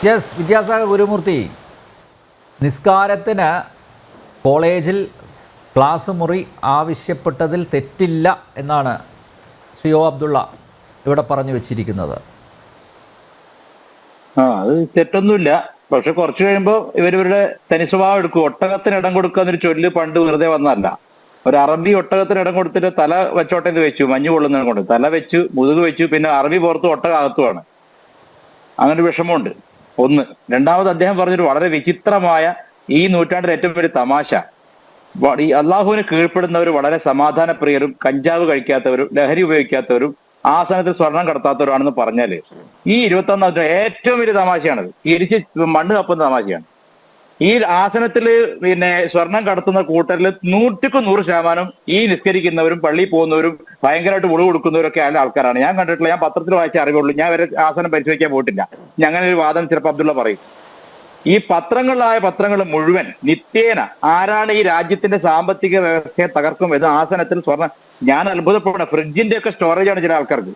Yes, Vidyasagar Gurumurthy, നിസ്കാരത്തിന് കോളേജിൽ class മുറി ആവശ്യപ്പെട്ടതിൽ തെറ്റില്ല എന്നാണ് ശ്രീ ഒ അബ്ദുള്ള ഇവിടെ പറഞ്ഞു വെച്ചിരിക്കുന്നത്. അത് തെറ്റൊന്നുമില്ല. പക്ഷെ കുറച്ച് കഴിയുമ്പോൾ ഇവരുടെ തനി സ്വഭാവം എടുക്കും. ഒട്ടകത്തിന് ഇടം കൊടുക്കുക എന്നൊരു ചൊല്ല് പണ്ട് വെറുതെ വന്നതല്ല. ഒരു അറബി ഒട്ടകത്തിന് ഇടം കൊടുത്തിട്ട് തല വെച്ചോട്ടേന്ന് വെച്ചു, മഞ്ഞ് കൊള്ളുന്നതിനെ കൊണ്ട് തല വെച്ചു, മുതുക് വെച്ചു, പിന്നെ അറബി പുറത്തും ഒട്ടകം അകത്തുമാണ്. അങ്ങനെ ഒരു വിഷമമുണ്ട്. ഒന്ന്. രണ്ടാമത് അദ്ദേഹം പറഞ്ഞൊരു വളരെ വിചിത്രമായ ഈ നൂറ്റാണ്ടിലെ ഏറ്റവും വലിയ തമാശ, ഈ അള്ളാഹുവിന് കീഴ്പ്പെടുന്നവർ വളരെ സമാധാനപ്രിയരും കഞ്ചാവ് കഴിക്കാത്തവരും ലഹരി ഉപയോഗിക്കാത്തവരും ആസനത്തിൽ സ്വർണം കടത്താത്തവരാണെന്ന് പറഞ്ഞാല് ഈ 21-ാം ഏറ്റവും വലിയ തമാശയാണത്. തിരിച്ച് മണ്ണ് കപ്പുന്ന തമാശയാണ്. ഈ ആസനത്തില് സ്വർണം കടത്തുന്ന കൂട്ടരിൽ 100% ഈ നിസ്കരിക്കുന്നവരും പള്ളിയിൽ പോകുന്നവരും ഭയങ്കരമായിട്ട് ഉളു കൊടുക്കുന്നവരൊക്കെ ആയ ആൾക്കാരാണ്. ഞാൻ കണ്ടിട്ടില്ല, ഞാൻ പത്രത്തിൽ വായിച്ച അറിവുള്ളൂ. ഞാൻ വരെ ആസനം പരിശോധിക്കാൻ പോയിട്ടില്ല. ഞങ്ങനെ ഒരു വാദം ചിലപ്പോൾ അബ്ദുള്ള പറയും. ഈ പത്രങ്ങൾ മുഴുവൻ നിത്യേന ആരാണ് ഈ രാജ്യത്തിന്റെ സാമ്പത്തിക വ്യവസ്ഥയെ തകർക്കും എന്ന് ആസനത്തിൽ സ്വർണം. ഞാൻ അത്ഭുതപ്പെടണം. ഫ്രിഡ്ജിന്റെ ഒക്കെ സ്റ്റോറേജാണ് ചില ആൾക്കാർക്ക്.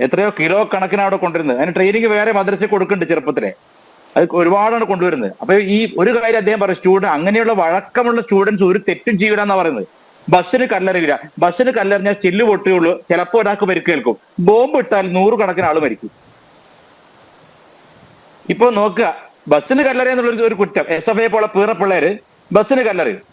എത്രയോ കിലോ കണക്കിന് അവിടെ കൊണ്ടുവരുന്നത്. അതിന് ട്രെയിനിങ് വേറെ മദ്രസയിൽ കൊടുക്കുന്നുണ്ട് ചെറുപ്പത്തിലെ. അത് ഒരുപാടാണ് കൊണ്ടുവരുന്നത്. അപ്പൊ ഈ ഒരു കാര്യം അദ്ദേഹം പറയും, അങ്ങനെയുള്ള വഴക്കമുള്ള സ്റ്റുഡൻസ് ഒരു തെറ്റും ചെയ്യില്ല പറയുന്നത്. ബസ്സിന് കല്ലെറിയില്ല. ബസ്സിന് കല്ലെറിഞ്ഞാൽ ചില്ല് പൊട്ടുകയുള്ളൂ, ചിലപ്പോൾ ഒരാൾക്ക് പരിക്കേൽക്കും. ബോംബ് ഇട്ടാൽ 100 കണക്കിന് ആള് മരിക്കും. ഇപ്പൊ നോക്കുക, ബസ്സിന് കല്ലെറിയ എന്നുള്ള ഒരു കുറ്റം. SFI പോലെ പീറപ്പിള്ളേര് ബസ്സിന് കല്ലെറിയും.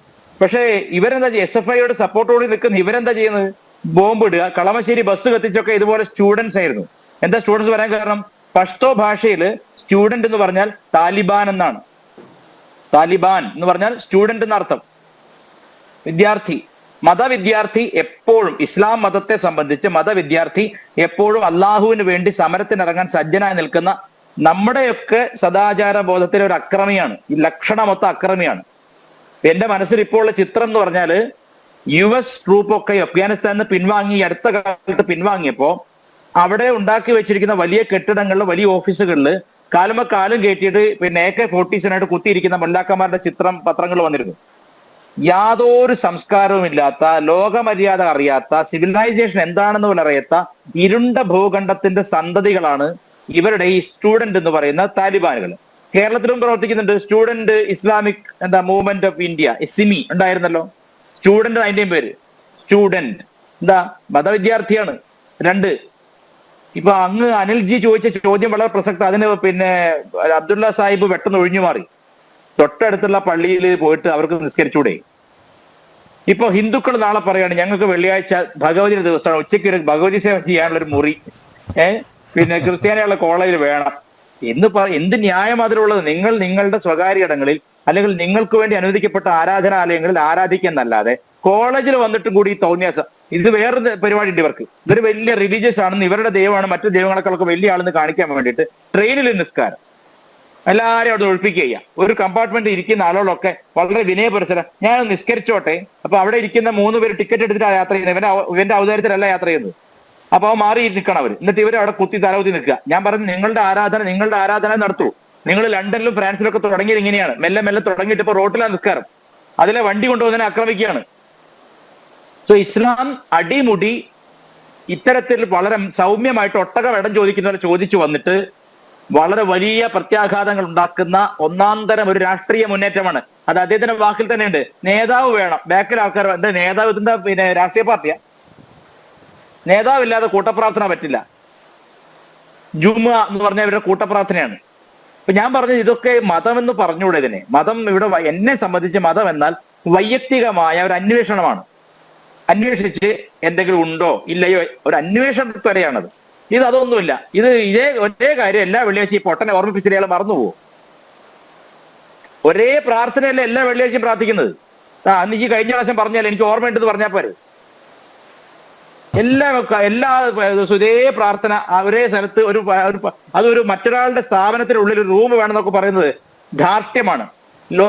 പക്ഷേ ഇവരെന്താ ചെയ്യുക? SFIയോട് സപ്പോർട്ടോട് നിൽക്കുന്ന ഇവരെന്താ ചെയ്യുന്നത്? ബോംബ് ഇടുക. കളമശ്ശേരി ബസ് കത്തിച്ചൊക്കെ ഇതുപോലെ സ്റ്റുഡൻസ് ആയിരുന്നു. എന്താ സ്റ്റുഡൻസ് വരാൻ കാരണം? പഷ്തോ ഭാഷയിൽ സ്റ്റുഡന്റ് എന്ന് പറഞ്ഞാൽ താലിബാൻ എന്നാണ്. താലിബാൻ എന്ന് പറഞ്ഞാൽ സ്റ്റുഡന്റ് എന്നർത്ഥം, വിദ്യാർത്ഥി. മതവിദ്യാർത്ഥി എപ്പോഴും ഇസ്ലാം മതത്തെ സംബന്ധിച്ച് മതവിദ്യാർത്ഥി എപ്പോഴും അള്ളാഹുവിന് വേണ്ടി സമരത്തിനിറങ്ങാൻ സജ്ജനായി നിൽക്കുന്ന നമ്മുടെയൊക്കെ സദാചാര ബോധത്തിലെ ഒരു അക്രമിയാണ്. ഈ ലക്ഷണമൊത്ത അക്രമിയാണ്. എന്റെ മനസ്സിൽ ഇപ്പോൾ ഉള്ള ചിത്രം എന്ന് പറഞ്ഞാല് US ട്രൂപ്പൊക്കെ അഫ്ഗാനിസ്ഥാനിൽ നിന്ന് പിൻവാങ്ങി അടുത്ത കാലത്ത് പിൻവാങ്ങിയപ്പോ അവിടെ ഉണ്ടാക്കി വെച്ചിരിക്കുന്ന വലിയ കെട്ടിടങ്ങളിൽ വലിയ ഓഫീസുകളിൽ കാലും കയറ്റിയിട്ട് AK-47 കുത്തിയിരിക്കുന്ന മല്ലാക്കന്മാരുടെ ചിത്രം പത്രങ്ങൾ വന്നിരുന്നു. യാതൊരു സംസ്കാരവും ഇല്ലാത്ത, ലോകമര്യാദ അറിയാത്ത, സിവിലൈസേഷൻ എന്താണെന്ന് പോലും അറിയാത്ത ഇരുണ്ട ഭൂഖണ്ഡത്തിന്റെ സന്തതികളാണ് ഇവരുടെ ഈ സ്റ്റുഡന്റ് എന്ന് പറയുന്ന താലിബാനുകൾ. കേരളത്തിലും പ്രവർത്തിക്കുന്നുണ്ട്. Student Islamic movement of India, SIMI ഉണ്ടായിരുന്നല്ലോ. സ്റ്റുഡന്റ് അതിന്റെയും പേര് സ്റ്റുഡന്റ് മതവിദ്യാർത്ഥിയാണ്. 2. ഇപ്പൊ അങ്ങ് അനിൽജി ചോദിച്ച ചോദ്യം വളരെ പ്രസക്ത. അതിന് അബ്ദുള്ള സാഹിബ് പെട്ടെന്ന് ഒഴിഞ്ഞു മാറി. തൊട്ടടുത്തുള്ള പള്ളിയിൽ പോയിട്ട് അവർക്ക് നിസ്കരിച്ചൂടെ? ഇപ്പൊ ഹിന്ദുക്കൾ നാളെ പറയാണ്, ഞങ്ങൾക്ക് വെള്ളിയാഴ്ച ഭഗവതിയുടെ ദിവസമാണ്, ഉച്ചയ്ക്ക് ഒരു ഭഗവതി സേവ ചെയ്യാനുള്ള ഒരു മുറി ക്രിസ്ത്യാനികളുടെ കോളേജിൽ വേണം എന്ന് എന്ത് ന്യായം അതിലുള്ളത്? നിങ്ങൾ നിങ്ങളുടെ സ്വകാര്യ ഇടങ്ങളിൽ അല്ലെങ്കിൽ നിങ്ങൾക്ക് വേണ്ടി അനുവദിക്കപ്പെട്ട ആരാധനാലയങ്ങളിൽ ആരാധിക്കുന്നല്ലാതെ കോളേജിൽ വന്നിട്ടും കൂടി ഈ തോന്നിയാസം. ഇത് വേറൊരു പരിപാടി ഉണ്ട് ഇവർക്ക്. ഇതൊരു വലിയ റിലീജിയസ് ആണെന്ന്, ഇവരുടെ ദൈവമാണ് മറ്റു ദൈവങ്ങളെക്കാളൊക്കെ വലിയ ആളെന്ന് കാണിക്കാൻ വേണ്ടിയിട്ട് ട്രെയിനിൽ നിസ്കാരം എല്ലാവരും അവിടെ ഒഴിപ്പിക്കുക. ഒരു കമ്പാർട്ട്മെന്റ് ഇരിക്കുന്ന ആളുകളൊക്കെ വളരെ വിനയപരിസരം, ഞാൻ നിസ്കരിച്ചോട്ടെ. അപ്പൊ അവിടെ ഇരിക്കുന്ന 3 പേര് ടിക്കറ്റ് എടുത്തിട്ടാണ് യാത്ര ചെയ്യുന്നത്. ഇവന്റെ ഔദാര്യത്തിലല്ല യാത്ര ചെയ്യുന്നത്. അപ്പൊ മാറി നിൽക്കണം അവർ. എന്നിട്ട് ഇവർ അവിടെ കുത്തി തലകുത്തി നിൽക്കുക. ഞാൻ പറഞ്ഞു, നിങ്ങളുടെ ആരാധന നടത്തൂ. നിങ്ങൾ ലണ്ടനിലും ഫ്രാൻസിലും ഒക്കെ തുടങ്ങിയത് ഇങ്ങനെയാണ്. മെല്ലെ മെല്ലെ തുടങ്ങിയിട്ട് ഇപ്പൊ റോട്ടിലാണ് നിസ്കാരം. അതിലെ വണ്ടി കൊണ്ടുവന്നതിനെ ആക്രമിക്കുകയാണ്. സോ ഇസ്ലാം അടിമുടി ഇത്തരത്തിൽ വളരെ സൗമ്യമായിട്ട് ഒട്ടകം ഇടം ചോദിക്കുന്നവരെ ചോദിച്ചു വന്നിട്ട് വളരെ വലിയ പ്രത്യാഘാതങ്ങൾ ഉണ്ടാക്കുന്ന ഒന്നാന്തരം ഒരു രാഷ്ട്രീയ മുന്നേറ്റമാണ്. അത് അദ്ദേഹത്തിന്റെ വാക്കിൽ തന്നെ ഉണ്ട്. നേതാവ് വേണം, ബാക്കിൽ ആൾക്കാർ. എന്താ നേതാവ്? ഇതിന്റെ രാഷ്ട്രീയ പാർട്ടിയാ? നേതാവില്ലാതെ കൂട്ടപ്രാർത്ഥന പറ്റില്ല. ജുമുഅ എന്ന് പറഞ്ഞാൽ ഇവരുടെ കൂട്ടപ്രാർത്ഥനയാണ്. അപ്പൊ ഞാൻ പറഞ്ഞത് ഇതൊക്കെ മതം എന്ന് പറഞ്ഞുകൂടെ ഇതിനെ? മതം ഇവിടെ എന്നെ സംബന്ധിച്ച് മതം എന്നാൽ വൈയക്തികമായ ഒരു അന്വേഷണമാണ്. അന്വേഷിച്ച് എന്തെങ്കിലും ഉണ്ടോ ഇല്ലയോ ഒരു അന്വേഷണത്തിൽ വരെയാണത്. ഇത് അതൊന്നുമില്ല. ഒരേ കാര്യം എല്ലാ വെള്ളിയാഴ്ചയും പൊട്ടനെ ഓർമ്മിപ്പിച്ചിട്ട് അയാൾ മറന്നുപോകും. ഒരേ പ്രാർത്ഥനയല്ല എല്ലാ വെള്ളിയാഴ്ചയും പ്രാർത്ഥിക്കുന്നത്. അന്ന് ഈ കഴിഞ്ഞ പ്രാവശ്യം പറഞ്ഞാൽ എനിക്ക് ഓർമ്മയുണ്ടെന്ന് പറഞ്ഞാൽ പോരെ? എല്ലാ ദിവസവും ഇതേ പ്രാർത്ഥന ഒരേ സ്ഥലത്ത് അതൊരു മറ്റൊരാളുടെ സ്ഥാപനത്തിനുള്ളിൽ ഒരു റൂം വേണമെന്നൊക്കെ പറയുന്നത് ധാർഷ്ട്യമാണ്.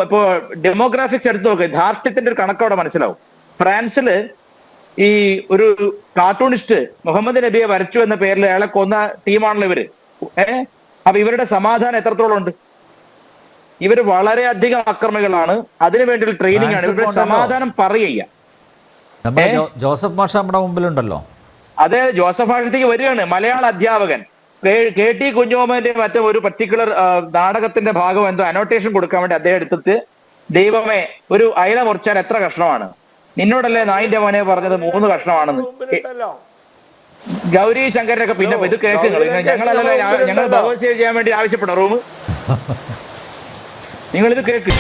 ഇപ്പോ ഡെമോഗ്രാഫിക്സ് എടുത്ത് നോക്കുക, ധാർഷ്ട്യത്തിന്റെ ഒരു കണക്കവിടെ മനസ്സിലാവും. ഫ്രാൻസില് ഈ ഒരു കാർട്ടൂണിസ്റ്റ് മുഹമ്മദ് നബിയെ വരച്ചു എന്ന പേരിൽ അയാളെ കൊന്ന ടീമാണല്ലോ ഇവര്. അപ്പൊ ഇവരുടെ സമാധാനം എത്രത്തോളം ഉണ്ട്? ഇവര് വളരെയധികം അക്രമികളാണ്. അതിനു വേണ്ടിയുള്ള ട്രെയിനിങ് ആണ്. ഇവരുടെ സമാധാനം പറയുക. ജോസഫ് മാഷ നമ്മുടെ മുമ്പിലുണ്ടല്ലോ. അതെ, ജോസഫ് മാഷത്തേക്ക് വരികയാണ്. മലയാള അധ്യാപകൻ കെ ടി കുഞ്ഞുമോഹന്റെ മറ്റേ ഒരു പർട്ടിക്കുലർ നാടകത്തിന്റെ ഭാഗം എന്തോ അനോട്ടേഷൻ കൊടുക്കാൻ വേണ്ടി അദ്ദേഹം എടുത്തിട്ട് ദൈവമേ ഒരു അയല മുറിച്ചാൽ എത്ര കഷ്ണമാണ്, നിന്നോടല്ലേ നായിന്റെ മോനെ പറഞ്ഞത് 3 കഷ്ണമാണെന്ന്. ഗൗരി ശങ്കരനൊക്കെ പിന്നെ ഇത് കേൾക്കുക, ഞങ്ങളല്ലല്ലോ ഞങ്ങൾ ഭഗവത്സേവ ചെയ്യാൻ വേണ്ടി ആവശ്യപ്പെട റൂം, നിങ്ങളിത് കേൾക്ക്.